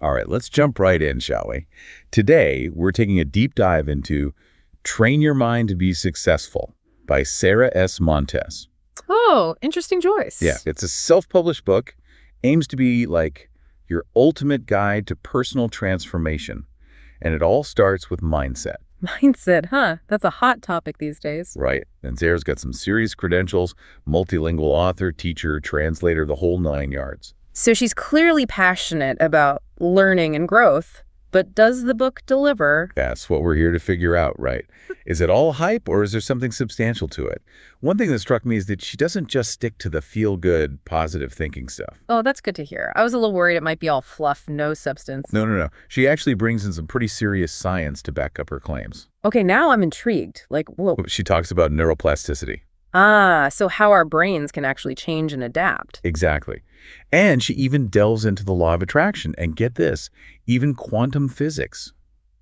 All right, let's jump right in, shall we? Today, we're taking a deep dive into Train Your Mind to Be Successful by Sayra S. Montes. Oh, interesting Yeah, choice. it's a self-published book, aims to be like your ultimate guide to personal transformation. And it all starts with mindset, Mindset, huh? That's a hot topic these days. right? And Sayra's got some serious credentials, multilingual author, teacher, translator, the whole nine yards. So she's clearly passionate about learning and growth, but does the book deliver? That's what we're here to figure out, right? Is it all hype or is there something substantial to it? One thing that struck me is that she doesn't just stick to the feel-good, positive thinking stuff. Oh, that's good to hear. I was a little worried it might be all fluff, no substance. No. She actually brings in some pretty serious science to back up her claims. Okay, now I'm intrigued. Like, whoa. She talks about neuroplasticity. Ah, so how our brains can actually change and adapt. Exactly. And she even delves into the law of attraction. And get this, even quantum physics.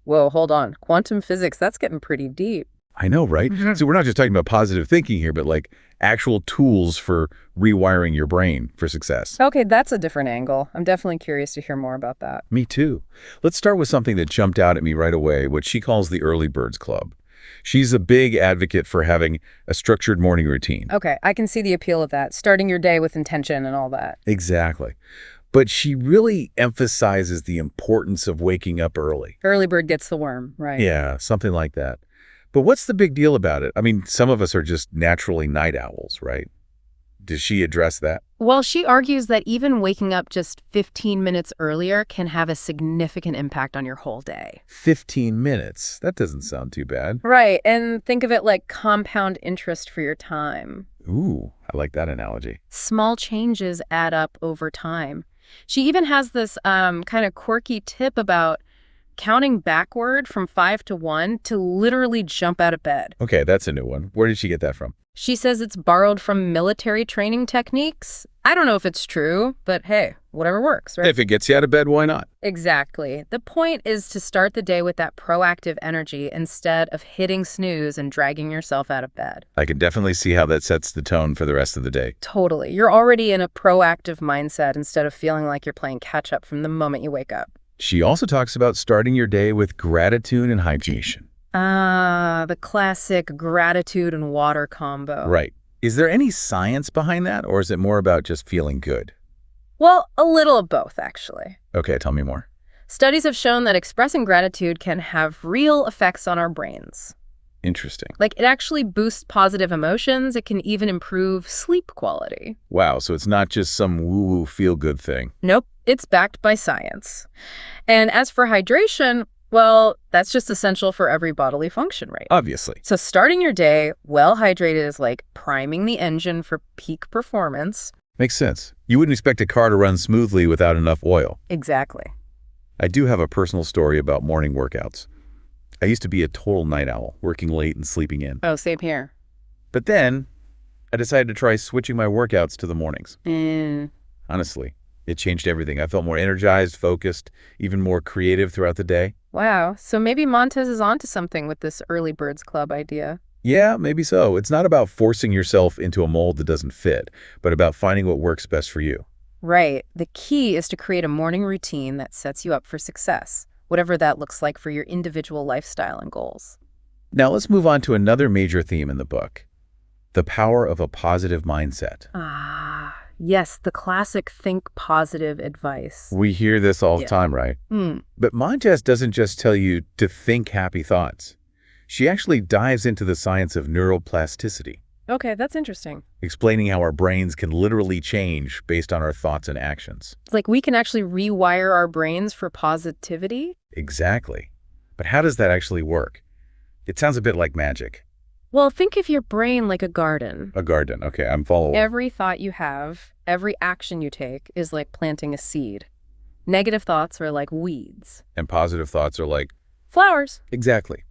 Whoa, hold on. Quantum physics, that's getting pretty deep. I know, right? So we're not just talking about positive thinking here, but like actual tools for rewiring your brain for success. Okay, that's a different angle. I'm definitely curious to hear more about that. Me too. Let's start with something that jumped out at me right away, what she calls the Early Birds Club. She's a big advocate for having a structured morning routine. Okay, I can see the appeal of that. Starting your day with intention and all that. Exactly. But she really emphasizes the importance of waking up early. Early bird gets the worm, right? Yeah, something like that. But what's the big deal about it? I mean, some of us are just naturally night owls, right? Does she address that? Well, she argues that even waking up just 15 minutes earlier can have a significant impact on your whole day. 15 minutes. That doesn't sound too bad. Right, and think of it like compound interest for your time. Ooh, I like that analogy. Small changes add up over time. She even has this kind of quirky tip about counting backward from 5 to 1 to literally jump out of bed. Okay, that's a new one. Where did she get that from? She says it's borrowed from military training techniques. I don't know if it's true, but hey, whatever works, right? If it gets you out of bed, why not? Exactly. The point is to start the day with that proactive energy instead of hitting snooze and dragging yourself out of bed. I can definitely see how that sets the tone for the rest of the day. Totally. You're already in a proactive mindset instead of feeling like you're playing catch up from the moment you wake up. She also talks about starting your day with gratitude and hydration. Ah, the classic gratitude and water combo. Right. Is there any science behind that, or is it more about just feeling good? Well, a little of both, actually. Okay, tell me more. Studies have shown that expressing gratitude can have real effects on our brains. Interesting. Like, it actually boosts positive emotions. It can even improve sleep quality. Wow, so it's not just some woo-woo feel-good thing. Nope, it's backed by science. And as for hydration, well, that's just essential for every bodily function, right? Obviously. So starting your day well hydrated is like priming the engine for peak performance. Makes sense. You wouldn't expect a car to run smoothly without enough oil. Exactly. I do have a personal story about morning workouts. I used to be a total night owl, working late and sleeping in. Oh, same here. But then, I decided to try switching my workouts to the mornings. Honestly, it changed everything. I felt more energized, focused, even more creative throughout the day. Wow. So maybe Montes is onto something with this early birds club idea. Yeah, maybe so. It's not about forcing yourself into a mold that doesn't fit, but about finding what works best for you. Right. The key is to create a morning routine that sets you up for success, whatever that looks like for your individual lifestyle and goals. Now let's move on to another major theme in the book, the power of a positive mindset. Ah, yes, the classic think positive advice. We hear this all the time, right? But Montes doesn't just tell you to think happy thoughts. She actually dives into the science of neuroplasticity, Okay, that's interesting. explaining how our brains can literally change based on our thoughts and actions. It's like we can actually rewire our brains for positivity. Exactly. But how does that actually work? It sounds a bit like magic. Well, think of your brain like a garden. A garden. Okay, I'm following. Every thought you have, every action you take is like planting a seed. Negative thoughts are like weeds. And positive thoughts are like, Flowers. exactly.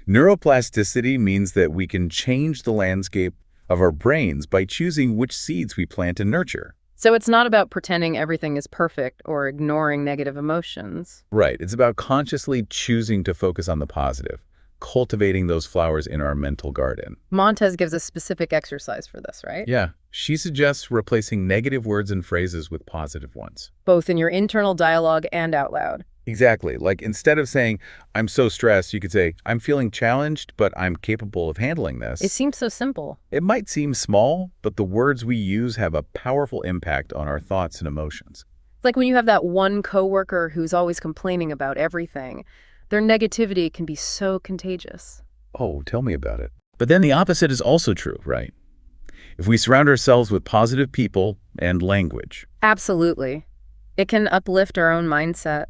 Neuroplasticity means that we can change the landscape of our brains by choosing which seeds we plant and nurture. So it's not about pretending everything is perfect or ignoring negative emotions. Right. It's about consciously choosing to focus on the positive, cultivating those flowers in our mental garden. Montes gives a specific exercise for this, right? Yeah. She suggests replacing negative words and phrases with positive ones. Both in your internal dialogue and out loud. Exactly. Like instead of saying, I'm so stressed, you could say, I'm feeling challenged, but I'm capable of handling It this. seems so simple. It might seem small, but the words we use have a powerful impact on our thoughts and emotions. It's like when you have that one coworker who's always complaining about everything. Their negativity can be so contagious. Oh, tell me about it. But then the opposite is also true, right? If we surround ourselves with positive people and language, Absolutely. It can uplift our own mindset.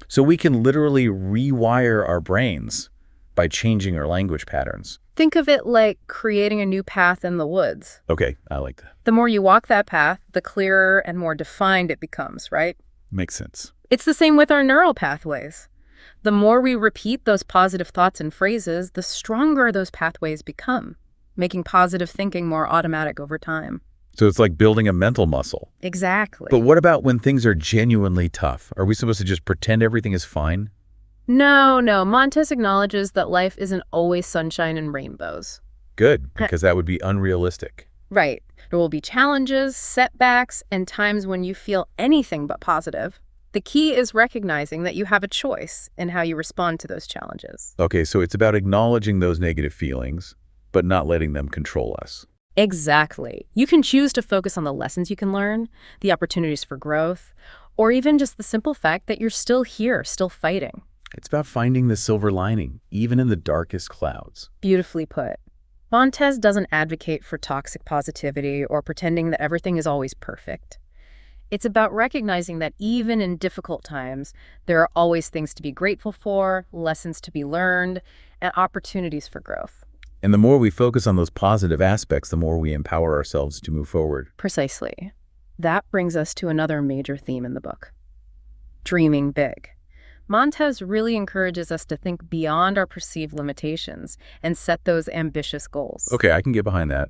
so we can literally rewire our brains by changing our language patterns. Think of it like creating a new path in the woods. Okay, I like that. The more you walk that path, the clearer and more defined it becomes, right? Makes sense. It's the same with our neural pathways. The more we repeat those positive thoughts and phrases, the stronger those pathways become, making positive thinking more automatic over time. So it's like building a mental muscle. Exactly. But what about when things are genuinely tough? Are we supposed to just pretend everything is fine? No. Montes acknowledges that life isn't always sunshine and rainbows. Good, because that would be unrealistic. Right. There will be challenges, setbacks, and times when you feel anything but positive. The key is recognizing that you have a choice in how you respond to those challenges. Okay, so it's about acknowledging those negative feelings, but not letting them control us. Exactly. You can choose to focus on the lessons you can learn, the opportunities for growth, or even just the simple fact that you're still here, still fighting. It's about finding the silver lining, even in the darkest clouds. Beautifully put. Montes doesn't advocate for toxic positivity or pretending that everything is always perfect. It's about recognizing that even in difficult times, there are always things to be grateful for, lessons to be learned, and opportunities for growth. And the more we focus on those positive aspects, the more we empower ourselves to move forward. Precisely. That brings us to another major theme in the book: dreaming big. Montes really encourages us to think beyond our perceived limitations and set those ambitious goals. Okay, I can get behind that.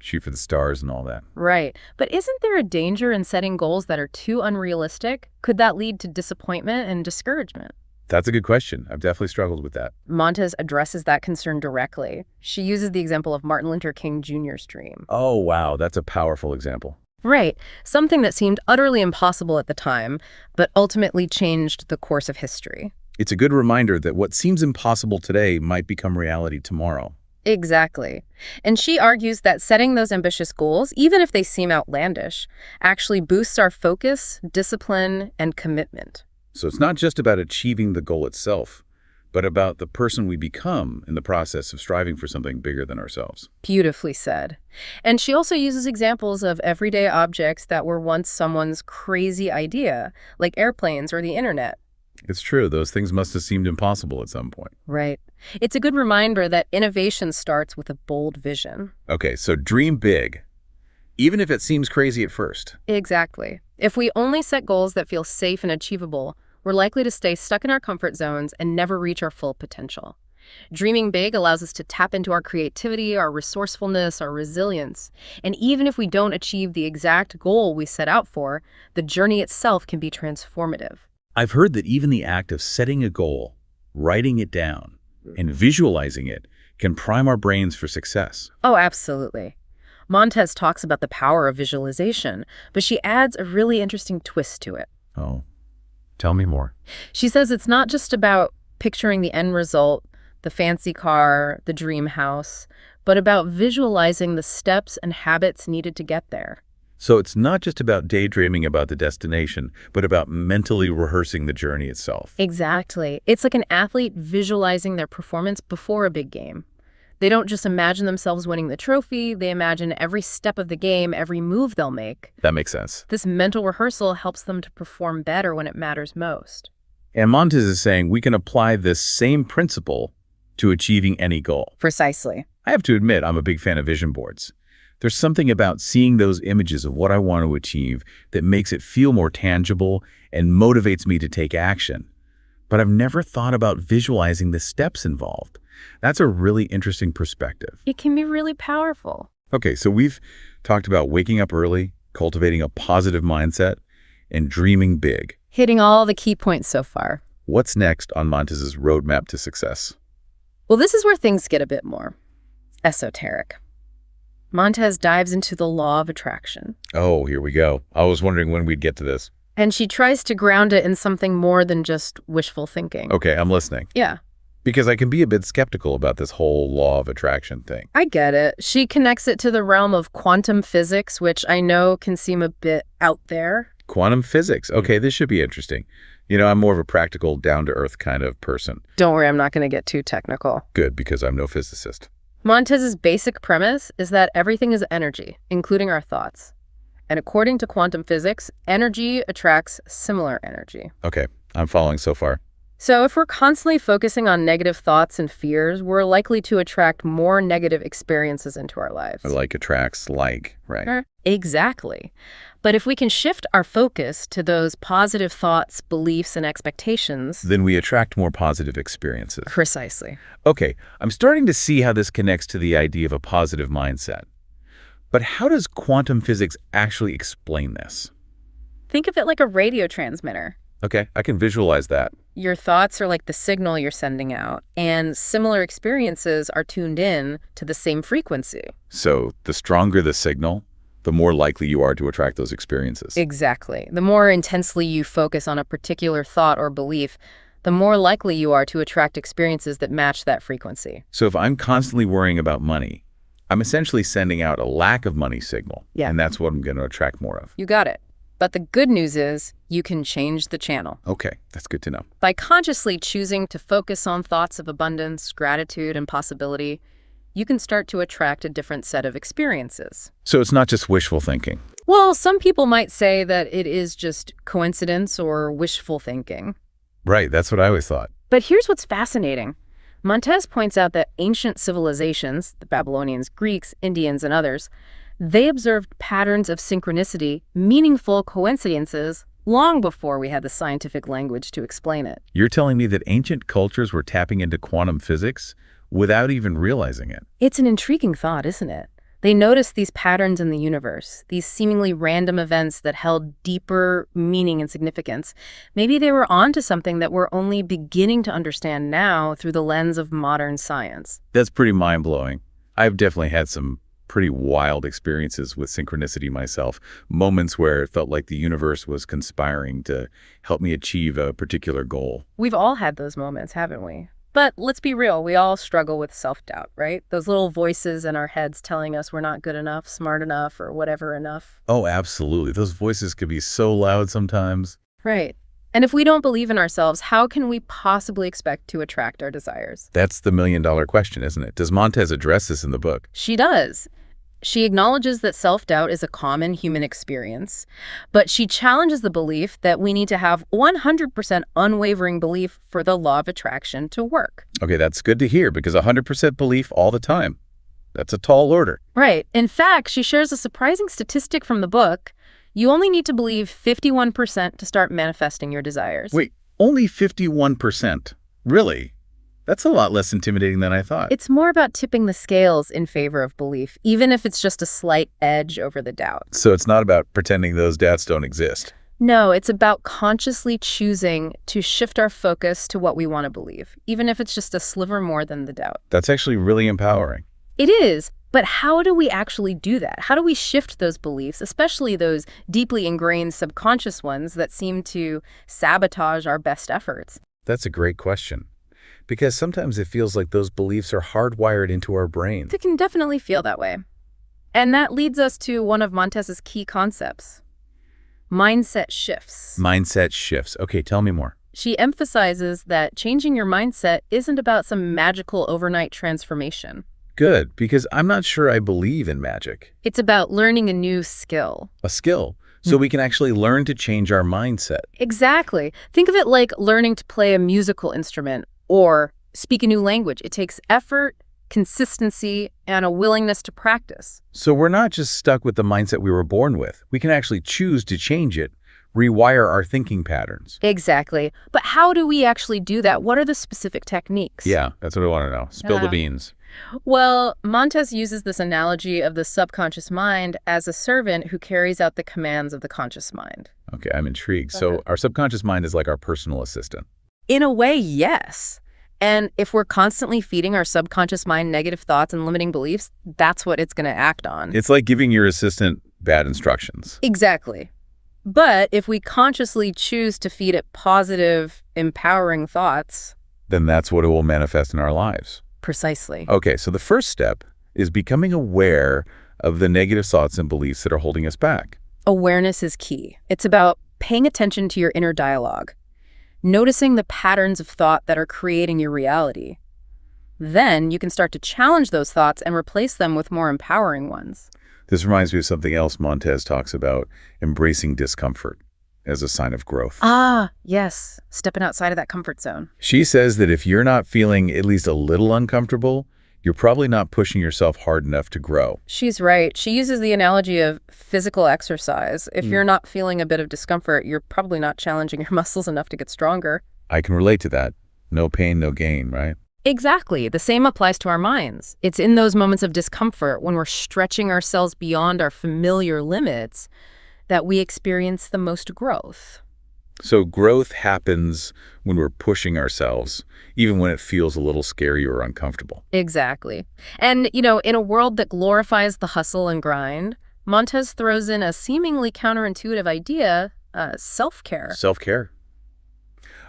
Shoot for the stars and all that. Right. But isn't there a danger in setting goals that are too unrealistic? Could that lead to disappointment and discouragement? That's a good question. I've definitely struggled with that. Montes addresses that concern directly. She uses the example of Martin Luther King Jr.'s dream. Oh, wow, that's a powerful example. Right. Something that seemed utterly impossible at the time, but ultimately changed the course of history. It's a good reminder that what seems impossible today might become reality tomorrow. Exactly. And she argues that setting those ambitious goals, even if they seem outlandish, actually boosts our focus, discipline, and commitment. So it's not just about achieving the goal itself, but about the person we become in the process of striving for something bigger than ourselves. Beautifully said. And she also uses examples of everyday objects that were once someone's crazy idea, like airplanes or the internet. It's true, those things must have seemed impossible at some point. Right. It's a good reminder that innovation starts with a bold vision. Okay, so dream big, even if it seems crazy at first. Exactly. If we only set goals that feel safe and achievable, we're likely to stay stuck in our comfort zones and never reach our full potential. Dreaming big allows us to tap into our creativity, our resourcefulness, our resilience. And even if we don't achieve the exact goal we set out for, the journey itself can be transformative. I've heard that even the act of setting a goal, writing it down, and visualizing it can prime our brains for success. Oh, absolutely. Montes talks about the power of visualization, but she adds a really interesting twist to it. Oh, tell me more. She says it's not just about picturing the end result, the fancy car, the dream house, but about visualizing the steps and habits needed to get there. So it's not just about daydreaming about the destination, but about mentally rehearsing the journey itself. Exactly. It's like an athlete visualizing their performance before a big game. They don't just imagine themselves winning the trophy, they imagine every step of the game, every move they'll make. That makes sense. This mental rehearsal helps them to perform better when it matters most. And Montes is saying we can apply this same principle to achieving any goal. Precisely. I have to admit, I'm a big fan of vision boards. There's something about seeing those images of what I want to achieve that makes it feel more tangible and motivates me to take action. But I've never thought about visualizing the steps involved. That's a really interesting perspective. It can be really powerful. Okay, so we've talked about waking up early, cultivating a positive mindset, and dreaming big. Hitting all the key points so far. What's next on Montes's roadmap to success? Well, this is where things get a bit more esoteric. Montes dives into the law of attraction. Oh, here we go. I was wondering when we'd get to this. And she tries to ground it in something more than just wishful thinking. Okay, I'm listening. Yeah, Because I can be a bit skeptical about this whole law of attraction thing. I get it. She connects it to the realm of quantum physics, which I know can seem a bit out there. Quantum physics. Okay, this should be interesting. I'm more of a practical, down-to-earth kind of person. Don't worry, I'm not going to get too technical. Good, because I'm no physicist. Montes's basic premise is that everything is energy, including our thoughts. And according to quantum physics, energy attracts similar energy. Okay, I'm following so far. So if we're constantly focusing on negative thoughts and fears, we're likely to attract more negative experiences into our lives. Like attracts like, right? Exactly. But if we can shift our focus to those positive thoughts, beliefs, and expectations, Then we attract more positive experiences. precisely. Okay, I'm starting to see how this connects to the idea of a positive mindset. But how does quantum physics actually explain this? Think of it like a radio transmitter. Okay, I can visualize that. Your thoughts are like the signal you're sending out, and similar experiences are tuned in to the same frequency. So the stronger the signal, the more likely you are to attract those experiences. Exactly. The more intensely you focus on a particular thought or belief, the more likely you are to attract experiences that match that frequency. So if I'm constantly worrying about money, I'm essentially sending out a lack of money signal. Yeah. And that's what I'm going to attract more of. You got it. But the good news is you can change the channel. Okay, that's good to know. By consciously choosing to focus on thoughts of abundance, gratitude, and possibility, you can start to attract a different set of experiences. So it's not just wishful thinking. Well, some people might say that it is just coincidence or wishful thinking. Right, that's what I always thought. But here's what's fascinating. Montes points out that ancient civilizations, the Babylonians, Greeks, Indians, and others, they observed patterns of synchronicity, meaningful coincidences, long before we had the scientific language to explain it. You're telling me that ancient cultures were tapping into quantum physics without even realizing it? It's an intriguing thought, isn't it? They noticed these patterns in the universe, these seemingly random events that held deeper meaning and significance. Maybe they were onto something that we're only beginning to understand now through the lens of modern science. That's pretty mind-blowing. I've definitely had some pretty wild experiences with synchronicity myself, moments where it felt like the universe was conspiring to help me achieve a particular goal. We've all had those moments, haven't we? But let's be real, we all struggle with self-doubt, right? Those little voices in our heads telling us we're not good enough, smart enough, or whatever enough. Oh, absolutely. Those voices could be so loud sometimes. Right. And if we don't believe in ourselves, how can we possibly expect to attract our desires? That's the million-dollar question, isn't it? Does Montes address this in the book? She does. She acknowledges that self-doubt is a common human experience, but she challenges the belief that we need to have 100% unwavering belief for the law of attraction to work. Okay, that's good to hear, because 100% belief all the time. That's a tall order. Right. In fact, she shares a surprising statistic from the book. You only need to believe 51% to start manifesting your desires. Wait, only 51%? Really? That's a lot less intimidating than I thought. It's more about tipping the scales in favor of belief, even if it's just a slight edge over the doubt. So it's not about pretending those doubts don't exist. No, it's about consciously choosing to shift our focus to what we want to believe, even if it's just a sliver more than the doubt. That's actually really empowering. It is, but how do we actually do that? How do we shift those beliefs, especially those deeply ingrained subconscious ones that seem to sabotage our best efforts? That's a great question. Because sometimes it feels like those beliefs are hardwired into our brains. It can definitely feel that way. And that leads us to one of Montes's key concepts, mindset shifts. Mindset shifts. Okay, tell me more. She emphasizes that changing your mindset isn't about some magical overnight transformation. Good, because I'm not sure I believe in magic. It's about learning a new skill. A skill. So we can actually learn to change our mindset. Exactly. Think of it like learning to play a musical instrument or speak a new language. It takes effort, consistency, and a willingness to practice. So we're not just stuck with the mindset we were born with. We can actually choose to change it, rewire our thinking patterns. Exactly. But how do we actually do that? What are the specific techniques? Yeah, that's what I want to know. Spill the beans. Well, Montes uses this analogy of the subconscious mind as a servant who carries out the commands of the conscious mind. Okay, I'm intrigued. So our subconscious mind is like our personal assistant. In a way, yes. And if we're constantly feeding our subconscious mind negative thoughts and limiting beliefs, that's what it's going to act on. It's like giving your assistant bad instructions. Exactly. But if we consciously choose to feed it positive, empowering thoughts. Then that's what it will manifest in our lives. Precisely. Okay, so the first step is becoming aware of the negative thoughts and beliefs that are holding us back. Awareness is key. It's about paying attention to your inner dialogue, noticing the patterns of thought that are creating your reality. Then you can start to challenge those thoughts and replace them with more empowering ones. This reminds me of something else Montes talks about, embracing discomfort as a sign of growth. Ah, yes. Stepping outside of that comfort zone. She says that if you're not feeling at least a little uncomfortable, you're probably not pushing yourself hard enough to grow. She's right. She uses the analogy of physical exercise. If you're not feeling a bit of discomfort, you're probably not challenging your muscles enough to get stronger. I can relate to that. No pain, no gain, right? Exactly. The same applies to our minds. It's in those moments of discomfort when we're stretching ourselves beyond our familiar limits that we experience the most growth. So growth happens when we're pushing ourselves, even when it feels a little scary or uncomfortable. Exactly. And, in a world that glorifies the hustle and grind, Montes throws in a seemingly counterintuitive idea, self-care. Self-care.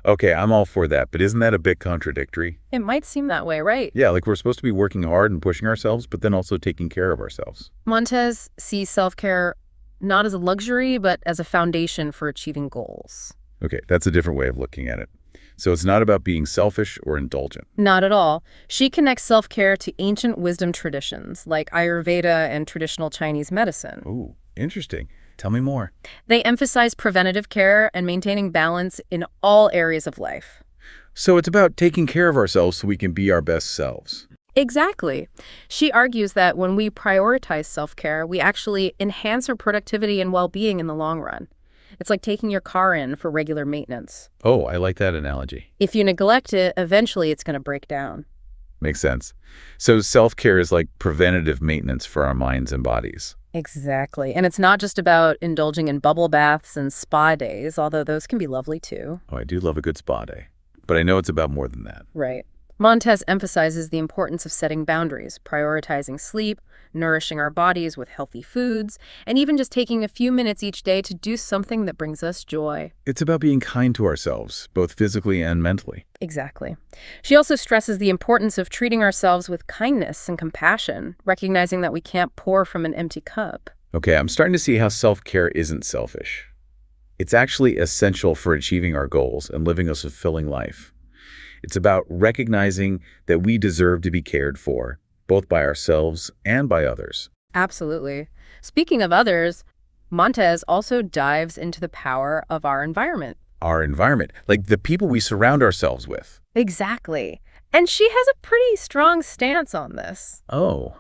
Okay, I'm all for that, but isn't that a bit contradictory? It might seem that way, right? Yeah, like we're supposed to be working hard and pushing ourselves, but then also taking care of ourselves. Montes sees self-care not as a luxury, but as a foundation for achieving goals. Okay, that's a different way of looking at it. So it's not about being selfish or indulgent. Not at all. She connects self-care to ancient wisdom traditions like Ayurveda and traditional Chinese medicine. Ooh, interesting. Tell me more. They emphasize preventative care and maintaining balance in all areas of life. So it's about taking care of ourselves so we can be our best selves. Exactly. She argues that when we prioritize self-care, we actually enhance our productivity and well-being in the long run. It's like taking your car in for regular maintenance. Oh, I like that analogy. If you neglect it, eventually it's going to break down. Makes sense. So self-care is like preventative maintenance for our minds and bodies. Exactly. And it's not just about indulging in bubble baths and spa days, although those can be lovely too. Oh, I do love a good spa day. But I know it's about more than that. Right. Montes emphasizes the importance of setting boundaries, prioritizing sleep, nourishing our bodies with healthy foods, and even just taking a few minutes each day to do something that brings us joy. It's about being kind to ourselves, both physically and mentally. Exactly. She also stresses the importance of treating ourselves with kindness and compassion, recognizing that we can't pour from an empty cup. Okay, I'm starting to see how self-care isn't selfish. It's actually essential for achieving our goals and living a fulfilling life. It's about recognizing that we deserve to be cared for, both by ourselves and by others. Absolutely. Speaking of others, Montes also dives into the power of our environment. Our environment, like the people we surround ourselves with. Exactly. And she has a pretty strong stance on this. Oh,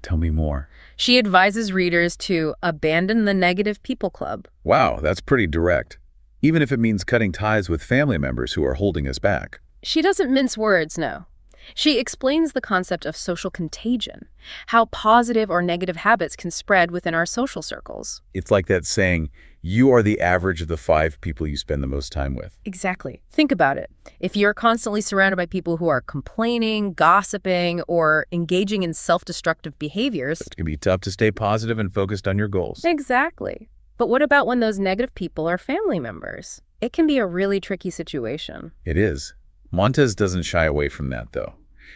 tell me more. She advises readers to abandon the negative people club. Wow, that's pretty direct. Even if it means cutting ties with family members who are holding us back. She doesn't mince words, no. She explains the concept of social contagion, how positive or negative habits can spread within our social circles. It's like that saying, you are the average of the 5 people you spend the most time with. Exactly. Think about it. If you're constantly surrounded by people who are complaining, gossiping, or engaging in self-destructive behaviors... It can be tough to stay positive and focused on your goals. Exactly. But what about when those negative people are family members? It can be a really tricky situation. It is. Montes doesn't shy away from that, though.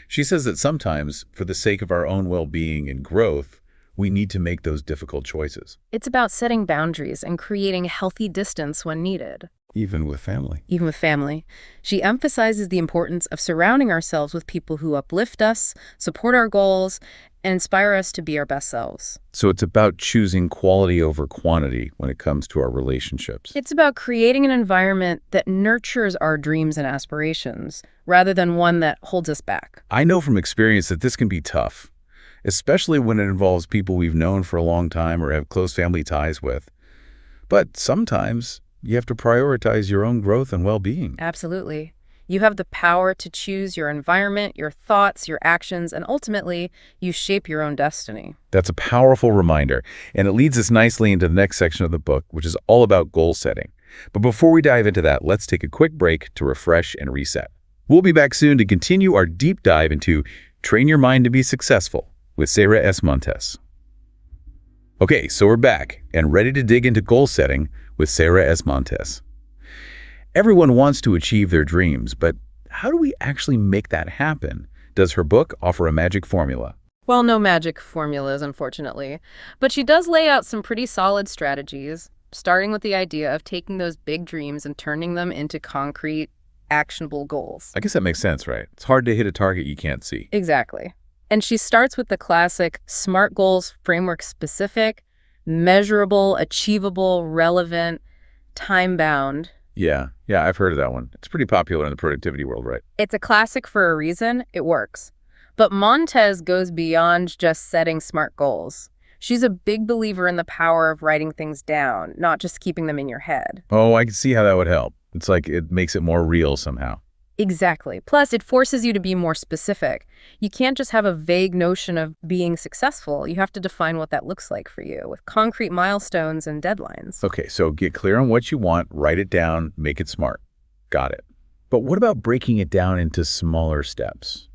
She says that sometimes, for the sake of our own well-being and growth, we need to make those difficult choices. It's about setting boundaries and creating healthy distance when needed. Even with family. Even with family. She emphasizes the importance of surrounding ourselves with people who uplift us, support our goals, and inspire us to be our best selves. So it's about choosing quality over quantity when it comes to our relationships. It's about creating an environment that nurtures our dreams and aspirations, rather than one that holds us back. I know from experience that this can be tough, especially when it involves people we've known for a long time or have close family ties with. But sometimes you have to prioritize your own growth and well-being. Absolutely. You have the power to choose your environment, your thoughts, your actions, and ultimately, you shape your own destiny. That's a powerful reminder, and it leads us nicely into the next section of the book, which is all about goal setting. But before we dive into that, let's take a quick break to refresh and reset. We'll be back soon to continue our deep dive into Train Your Mind to Be Successful with Sayra S. Montes. Okay, so we're back and ready to dig into goal setting with Sayra S. Montes. Everyone wants to achieve their dreams, but how do we actually make that happen? Does her book offer a magic formula? Well, no magic formulas, unfortunately. But she does lay out some pretty solid strategies, starting with the idea of taking those big dreams and turning them into concrete, actionable goals. I guess that makes sense, right? It's hard to hit a target you can't see. Exactly. And she starts with the classic SMART goals framework: specific, measurable, achievable, relevant, time-bound. Yeah, I've heard of that one. It's pretty popular in the productivity world, right? It's a classic for a reason. It works. But Montes goes beyond just setting SMART goals. She's a big believer in the power of writing things down, not just keeping them in your head. Oh, I can see how that would help. It's like it makes it more real somehow. Exactly. Plus, it forces you to be more specific. You can't just have a vague notion of being successful. You have to define what that looks like for you with concrete milestones and deadlines. Okay, so get clear on what you want, write it down, make it smart. Got it. But what about breaking it down into smaller steps?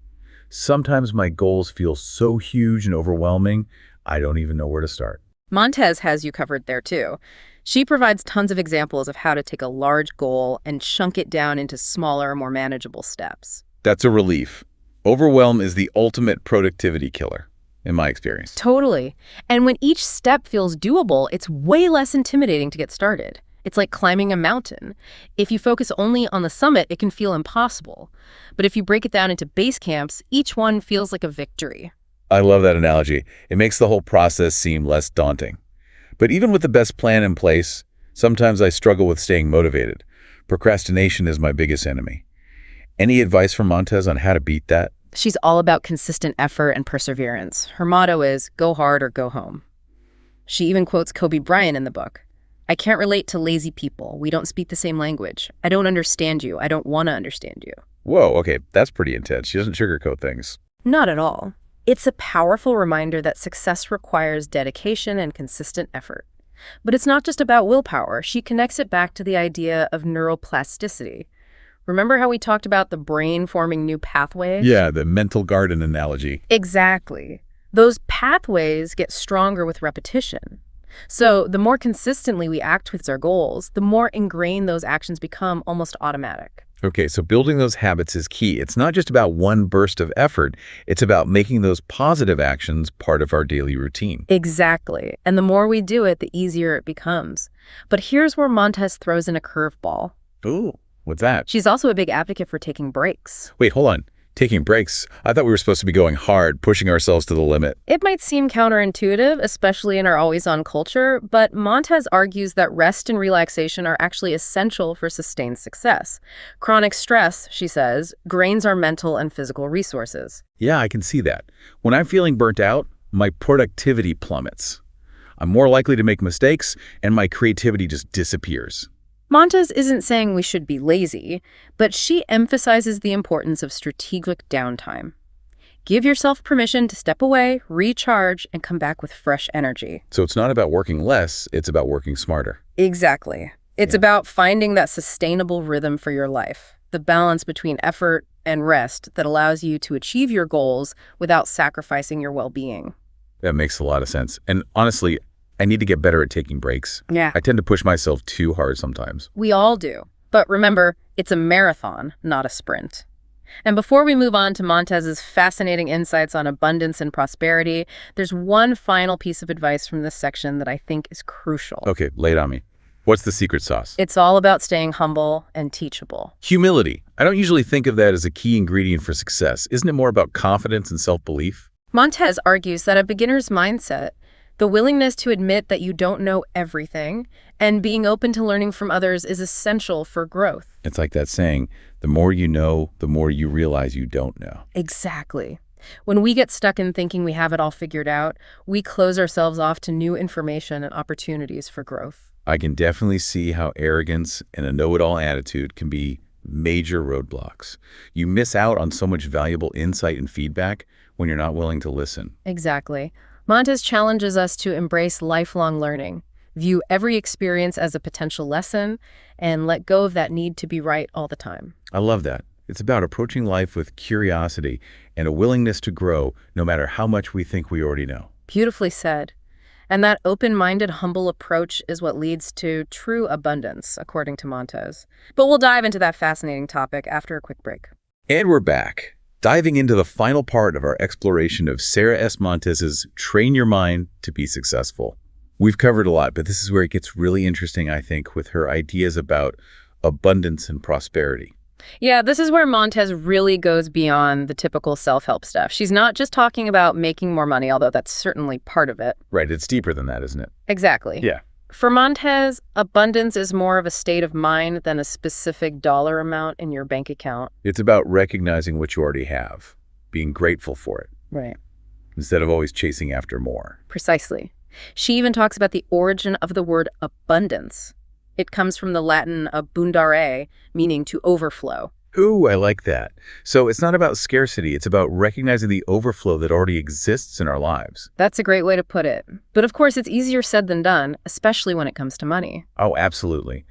Sometimes my goals feel so huge and overwhelming, I don't even know where to start. Montes has you covered there too. She provides tons of examples of how to take a large goal and chunk it down into smaller, more manageable steps. That's a relief. Overwhelm is the ultimate productivity killer, in my experience. Totally. And when each step feels doable, it's way less intimidating to get started. It's like climbing a mountain. If you focus only on the summit, it can feel impossible. But if you break it down into base camps, each one feels like a victory. I love that analogy. It makes the whole process seem less daunting. But even with the best plan in place, sometimes I struggle with staying motivated. Procrastination is my biggest enemy. Any advice from Montes on how to beat that? She's all about consistent effort and perseverance. Her motto is, go hard or go home. She even quotes Kobe Bryant in the book. I can't relate to lazy people. We don't speak the same language. I don't understand you. I don't want to understand you. Whoa, okay, that's pretty intense. She doesn't sugarcoat things. Not at all. It's a powerful reminder that success requires dedication and consistent effort. But it's not just about willpower. She connects it back to the idea of neuroplasticity. Remember how we talked about the brain forming new pathways? Yeah, the mental garden analogy. Exactly. Those pathways get stronger with repetition. So the more consistently we act with our goals, the more ingrained those actions become, almost automatic. Okay, so building those habits is key. It's not just about one burst of effort. It's about making those positive actions part of our daily routine. Exactly. And the more we do it, the easier it becomes. But here's where Montes throws in a curveball. Ooh, what's that? She's also a big advocate for taking breaks. Wait, hold on. Taking breaks? I thought we were supposed to be going hard, pushing ourselves to the limit. It might seem counterintuitive, especially in our always-on culture, but Montes argues that rest and relaxation are actually essential for sustained success. Chronic stress, she says, drains our mental and physical resources. Yeah, I can see that. When I'm feeling burnt out, my productivity plummets. I'm more likely to make mistakes, and my creativity just disappears. Montes isn't saying we should be lazy, but she emphasizes the importance of strategic downtime. Give yourself permission to step away, recharge, and come back with fresh energy. So it's not about working less, it's about working smarter. Exactly. It's about finding that sustainable rhythm for your life, the balance between effort and rest that allows you to achieve your goals without sacrificing your well-being. That makes a lot of sense. And honestly, I need to get better at taking breaks. Yeah. I tend to push myself too hard sometimes. We all do. But remember, it's a marathon, not a sprint. And before we move on to Montes's fascinating insights on abundance and prosperity, there's one final piece of advice from this section that I think is crucial. Okay, lay it on me. What's the secret sauce? It's all about staying humble and teachable. Humility. I don't usually think of that as a key ingredient for success. Isn't it more about confidence and self-belief? Montes argues that a beginner's mindset, the willingness to admit that you don't know everything, and being open to learning from others is essential for growth. It's like that saying, the more you know, the more you realize you don't know. Exactly. When we get stuck in thinking we have it all figured out, we close ourselves off to new information and opportunities for growth. I can definitely see how arrogance and a know-it-all attitude can be major roadblocks. You miss out on so much valuable insight and feedback when you're not willing to listen. Exactly. Montes challenges us to embrace lifelong learning, view every experience as a potential lesson, and let go of that need to be right all the time. I love that. It's about approaching life with curiosity and a willingness to grow no matter how much we think we already know. Beautifully said. And that open-minded, humble approach is what leads to true abundance, according to Montes. But we'll dive into that fascinating topic after a quick break. And we're back, diving into the final part of our exploration of Sayra S. Montes's Train Your Mind to Be Successful. We've covered a lot, but this is where it gets really interesting, I think, with her ideas about abundance and prosperity. Yeah, this is where Montes really goes beyond the typical self-help stuff. She's not just talking about making more money, although that's certainly part of it. Right, it's deeper than that, isn't it? Exactly. Yeah. For Montes, abundance is more of a state of mind than a specific dollar amount in your bank account. It's about recognizing what you already have, being grateful for it, Right. instead of always chasing after more. Precisely. She even talks about the origin of the word abundance. It comes from the Latin abundare, meaning to overflow. Ooh, I like that. So it's not about scarcity, it's about recognizing the overflow that already exists in our lives. That's a great way to put it. But of course, it's easier said than done, especially when it comes to money. Oh, absolutely.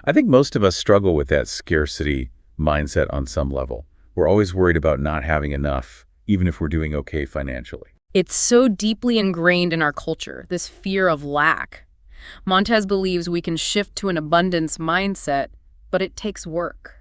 I think most of us struggle with that scarcity mindset on some level. We're always worried about not having enough, even if we're doing okay financially. It's so deeply ingrained in our culture, this fear of lack. Montes believes we can shift to an abundance mindset, but it takes work.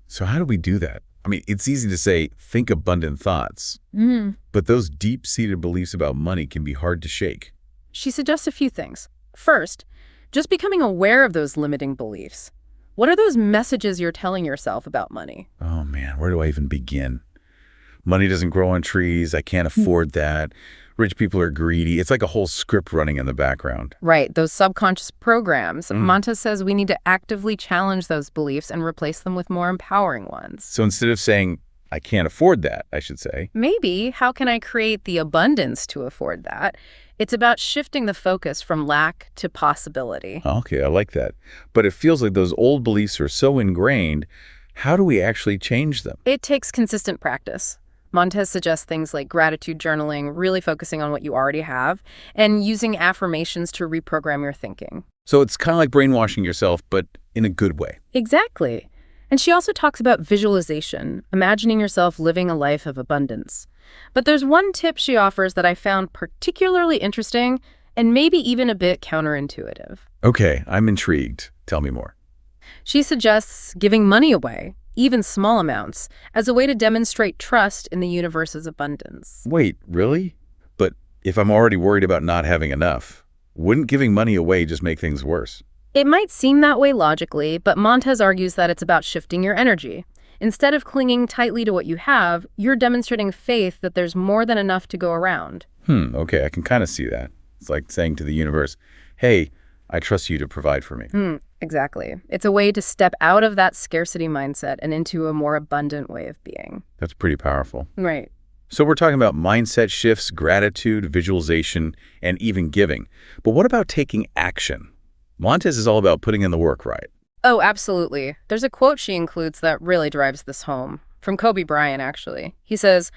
So how do we do that? I mean, it's easy to say, think abundant thoughts, but those deep-seated beliefs about money can be hard to shake. She suggests a few things. First, just becoming aware of those limiting beliefs. What are those messages you're telling yourself about money? Oh man, where do I even begin? Money doesn't grow on trees. I can't afford that. Rich people are greedy. It's like a whole script running in the background. Right, those subconscious programs. Montes says we need to actively challenge those beliefs and replace them with more empowering ones. So instead of saying, I can't afford that, I should say, Maybe, how can I create the abundance to afford that? It's about shifting the focus from lack to possibility. okay, I like that. But it feels like those old beliefs are so ingrained. How do we actually change them? It takes consistent practice. Montes suggests things like gratitude journaling, really focusing on what you already have, and using affirmations to reprogram your thinking. So it's kind of like brainwashing yourself, but in a good way. Exactly. And she also talks about visualization, imagining yourself living a life of abundance. But there's one tip she offers that I found particularly interesting and maybe even a bit counterintuitive. Okay, I'm intrigued. Tell me more. She suggests giving money away, even small amounts, as a way to demonstrate trust in the universe's abundance. Wait, really? But if I'm already worried about not having enough, wouldn't giving money away just make things worse? It might seem that way logically, but Montes argues that it's about shifting your energy. Instead of clinging tightly to what you have, you're demonstrating faith that there's more than enough to go around. Okay, I can kind of see that. It's like saying to the universe, hey, I trust you to provide for me. Exactly. It's a way to step out of that scarcity mindset and into a more abundant way of being. That's pretty powerful. Right. So we're talking about mindset shifts, gratitude, visualization, and even giving. But what about taking action? Montes is all about putting in the work, right? Oh, absolutely. There's a quote she includes that really drives this home. From Kobe Bryant, actually. He says,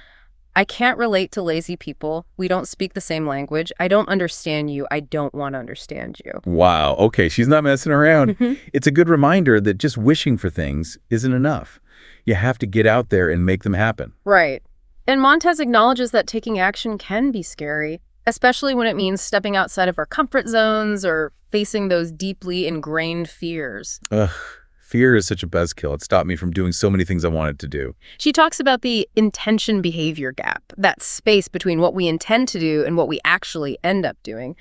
I can't relate to lazy people. We don't speak the same language. I don't understand you. I don't want to understand you. Wow. Okay, she's not messing around. It's a good reminder that just wishing for things isn't enough. You have to get out there and make them happen. Right. And Montes acknowledges that taking action can be scary, especially when it means stepping outside of our comfort zones or facing those deeply ingrained fears. Ugh. Fear is such a buzzkill. It stopped me from doing so many things I wanted to do. She talks about the intention-behavior gap, that space between what we intend to do and what we actually end up doing.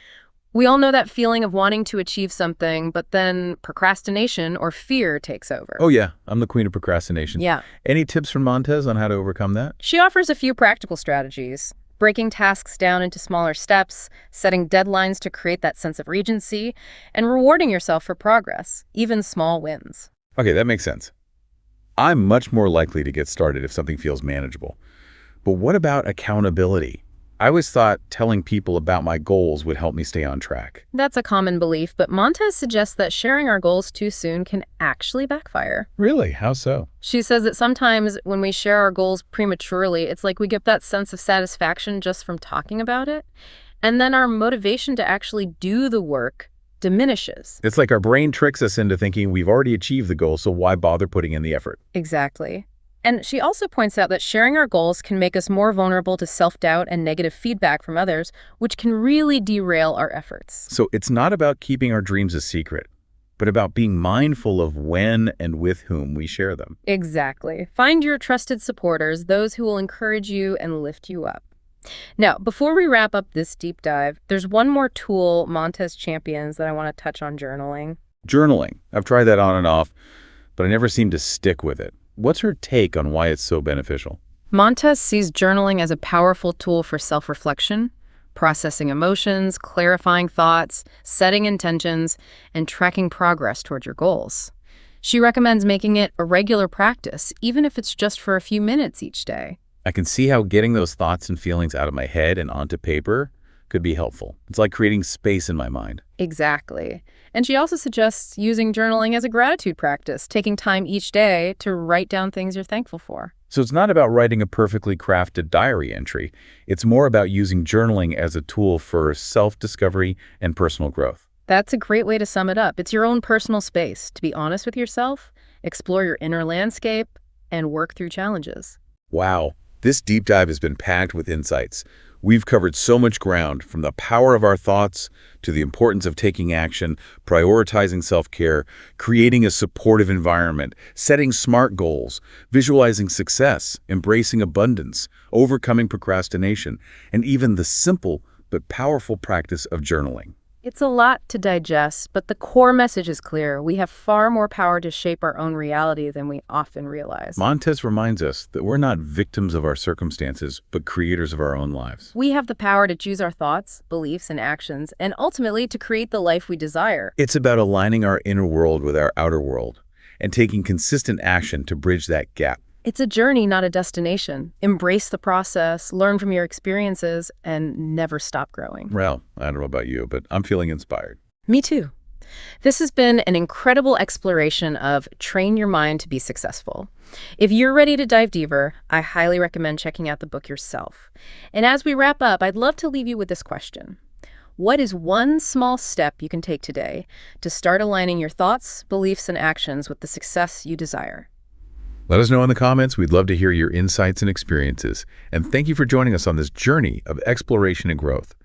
We all know that feeling of wanting to achieve something, but then procrastination or fear takes over. Oh yeah, I'm the queen of procrastination. Yeah. Any tips from Montes on how to overcome that? She offers a few practical strategies. Breaking tasks down into smaller steps, setting deadlines to create that sense of regency, and rewarding yourself for progress, even small wins. Okay, that makes sense. I'm much more likely to get started if something feels manageable. But what about accountability? I always thought telling people about my goals would help me stay on track. That's a common belief, but Montes suggests that sharing our goals too soon can actually backfire. Really? How so? She says that sometimes when we share our goals prematurely, it's like we get that sense of satisfaction just from talking about it, and then our motivation to actually do the work diminishes. It's like our brain tricks us into thinking we've already achieved the goal, so why bother putting in the effort? Exactly. And she also points out that sharing our goals can make us more vulnerable to self-doubt and negative feedback from others, which can really derail our efforts. So it's not about keeping our dreams a secret, but about being mindful of when and with whom we share them. Exactly. Find your trusted supporters, those who will encourage you and lift you up. Now, before we wrap up this deep dive, there's one more tool Montes champions that I want to touch on: journaling. Journaling. I've tried that on and off, but I never seem to stick with it. What's her take on why it's so beneficial? Montes sees journaling as a powerful tool for self-reflection, processing emotions, clarifying thoughts, setting intentions, and tracking progress toward your goals. She recommends making it a regular practice, even if it's just for a few minutes each day. I can see how getting those thoughts and feelings out of my head and onto paper could be helpful. It's like creating space in my mind. Exactly. And she also suggests using journaling as a gratitude practice, taking time each day to write down things you're thankful for. So it's not about writing a perfectly crafted diary entry. It's more about using journaling as a tool for self-discovery and personal growth. That's a great way to sum it up. It's your own personal space to be honest with yourself, explore your inner landscape, and work through challenges. Wow, this deep dive has been packed with insights. We've covered so much ground, from the power of our thoughts to the importance of taking action, prioritizing self-care, creating a supportive environment, setting smart goals, visualizing success, embracing abundance, overcoming procrastination, and even the simple but powerful practice of journaling. It's a lot to digest, but the core message is clear. We have far more power to shape our own reality than we often realize. Montes reminds us that we're not victims of our circumstances, but creators of our own lives. We have the power to choose our thoughts, beliefs, and actions, and ultimately to create the life we desire. It's about aligning our inner world with our outer world and taking consistent action to bridge that gap. It's a journey, not a destination. Embrace the process, learn from your experiences, and never stop growing. Well, I don't know about you, but I'm feeling inspired. Me too. This has been an incredible exploration of Train Your Mind to Be Successful. If you're ready to dive deeper, I highly recommend checking out the book yourself. And as we wrap up, I'd love to leave you with this question. What is one small step you can take today to start aligning your thoughts, beliefs, and actions with the success you desire? Let us know in the comments. We'd love to hear your insights and experiences. And thank you for joining us on this journey of exploration and growth.